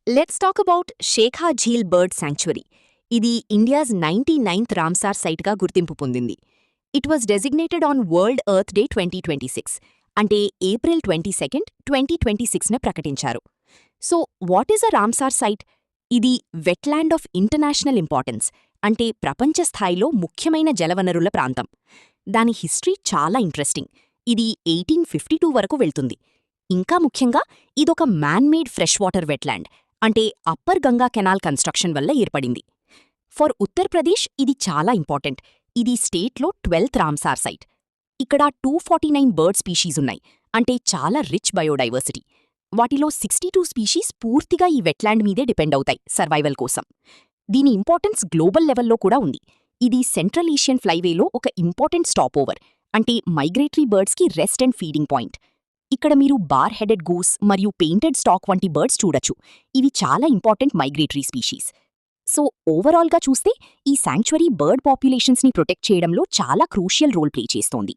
Let's talk about Shekha Jheel bird sanctuary. ఇది India's 99th Ramsar సైట్గా గుర్తింపు పొందింది. It was designated on World Earth Day 2026, అంటే ఏప్రిల్ 22, 2026న ప్రకటించారు. So what is a Ramsar site? ఇది వెట్లాండ్ ఆఫ్ ఇంటర్నేషనల్ ఇంపార్టెన్స్, అంటే ప్రపంచ స్థాయిలో ముఖ్యమైన జలవనరుల ప్రాంతం. దాని హిస్టరీ చాలా ఇంట్రెస్టింగ్. ఇది 1852 వరకు వెళ్తుంది. ఇంకా ముఖ్యంగా ఇదొక మ్యాన్-మేడ్ ఫ్రెష్ వాటర్ వెట్లాండ్, అంటే అప్పర్ గంగా కెనాల్ కన్స్ట్రక్షన్ వల్ల ఏర్పడింది. ఫర్ ఉత్తరప్రదేశ్ ఇది చాలా ఇంపార్టెంట్. ఇది స్టేట్లో 12th రామ్సార్ సైట్. ఇక్కడ 249 బర్డ్ స్పీషీస్ ఉన్నాయి, అంటే చాలా రిచ్ బయోడైవర్సిటీ. వాటిలో 62 స్పీషీస్ పూర్తిగా ఈ వెట్లాండ్ మీదే డిపెండ్ అవుతాయి సర్వైవల్ కోసం. దీని ఇంపార్టెన్స్ గ్లోబల్ లెవెల్లో కూడా ఉంది. ఇది సెంట్రల్ ఏషియన్ ఫ్లైవేలో ఒక ఇంపార్టెంట్ స్టాప్ ఓవర్, అంటే మైగ్రేటరీ బర్డ్స్కి రెస్ట్ అండ్ ఫీడింగ్ పాయింట్. ఇక్కడ మీరు బార్ హెడెడ్ గూస్ మరియు పెయింటెడ్ స్టాక్ వంటి బర్డ్స్ చూడొచ్చు. ఇవి చాలా ఇంపార్టెంట్ మైగ్రేటరీ స్పీషీస్. సో ఓవరాల్గా చూస్తే ఈ శాంక్చురీ బర్డ్ పాపులేషన్స్ని ప్రొటెక్ట్ చేయడంలో చాలా క్రూషియల్ రోల్ ప్లే చేస్తోంది.